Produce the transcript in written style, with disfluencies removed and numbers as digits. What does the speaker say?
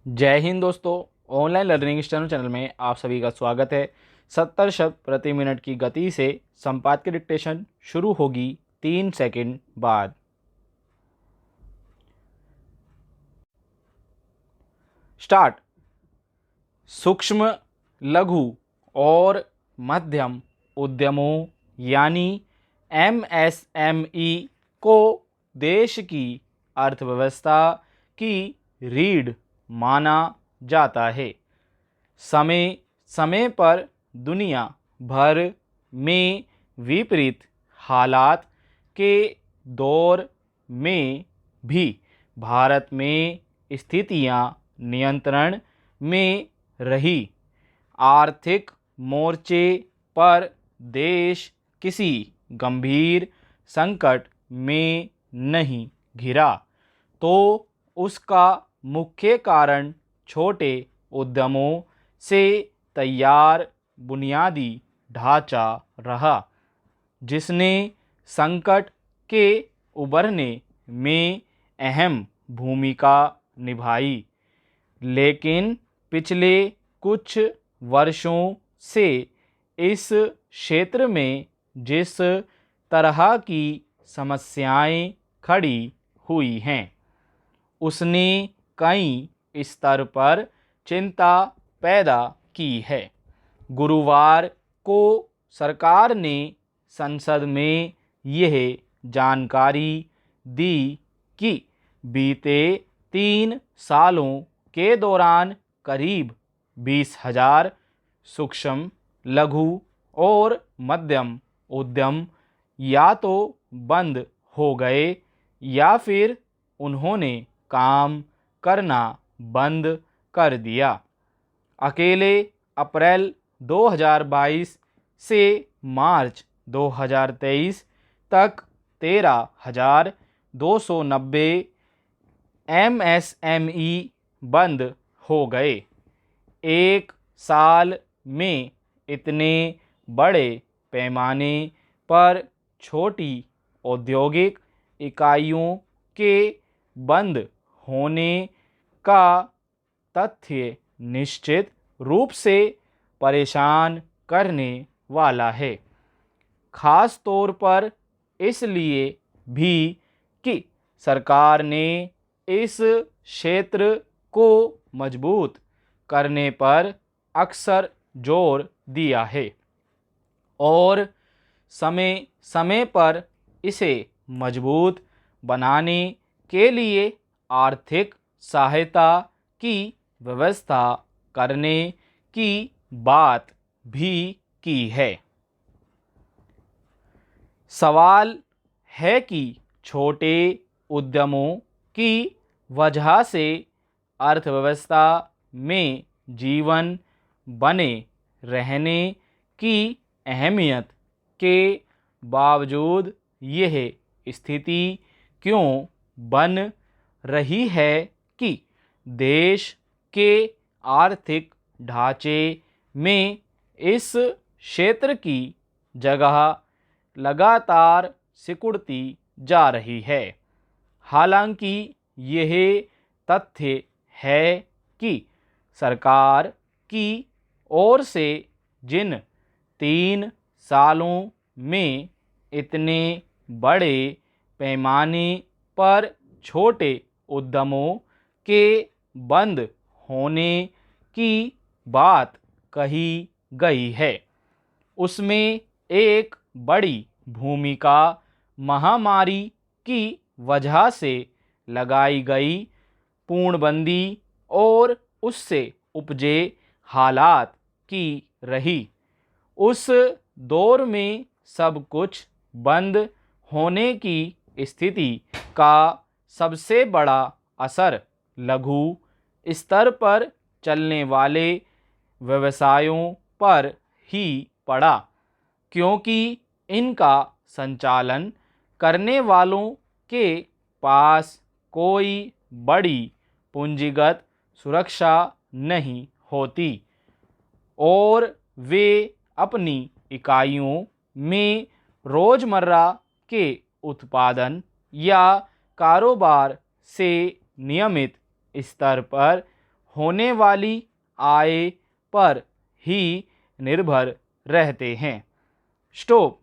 जय हिंद दोस्तों। Online learning channel में आप सभी का स्वागत है। 70 शब्द प्रति मिनट की गति से संपादकीय डिक्टेशन शुरू होगी 3 सेकंड बाद। स्टार्ट। सूक्ष्म, लघु और मध्यम उद्यमों यानी एमएसएमई को देश की अर्थव्यवस्था की रीढ़ माना जाता है। समय समय पर दुनिया भर में विपरीत हालात के दौर में भी भारत में स्थितियां नियंत्रण में रही। आर्थिक मोर्चे पर देश किसी गंभीर संकट में नहीं घिरा तो उसका मुख्य कारण छोटे उद्यमों से तैयार बुनियादी ढांचा रहा, जिसने संकट के उबरने में अहम भूमिका निभाई। लेकिन पिछले कुछ वर्षों से इस क्षेत्र में जिस तरह की समस्याएं खड़ी हुई हैं, उसने कई स्तर पर चिंता पैदा की है। गुरुवार को सरकार ने संसद में यह जानकारी दी कि बीते 3 सालों के दौरान करीब 20,000 सूक्ष्म, लघु और मध्यम उद्यम या तो बंद हो गए या फिर उन्होंने काम करना बंद कर दिया। अकेले अप्रैल 2022 से मार्च 2023 तक 13,290 एमएसएमई बंद हो गए। एक साल में इतने बड़े पैमाने पर छोटी औद्योगिक इकाइयों के बंद होने का तथ्य निश्चित रूप से परेशान करने वाला है, खास तौर पर इसलिए भी कि सरकार ने इस क्षेत्र को मजबूत करने पर अक्सर जोर दिया है और समय समय पर इसे मजबूत बनाने के लिए आर्थिक सहायता की व्यवस्था करने की बात भी की है। सवाल है कि छोटे उद्यमों की वजह से अर्थव्यवस्था में जीवन बने रहने की अहमियत के बावजूद यह स्थिति क्यों बन रही है कि देश के आर्थिक ढांचे में इस क्षेत्र की जगह लगातार सिकुड़ती जा रही है। हालांकि यह तथ्य है कि सरकार की ओर से जिन 3 सालों में इतने बड़े पैमाने पर छोटे उद्यमों के बंद होने की बात कही गई है, उसमें एक बड़ी भूमिका महामारी की वजह से लगाई गई पूर्णबंदी और उससे उपजे हालात की रही। उस दौर में सब कुछ बंद होने की स्थिति का सबसे बड़ा असर लघु स्तर पर चलने वाले व्यवसायों पर ही पड़ा, क्योंकि इनका संचालन करने वालों के पास कोई बड़ी पूंजीगत सुरक्षा नहीं होती और वे अपनी इकाइयों में रोजमर्रा के उत्पादन या कारोबार से नियमित स्तर पर होने वाली आय पर ही निर्भर रहते हैं। स्टॉप।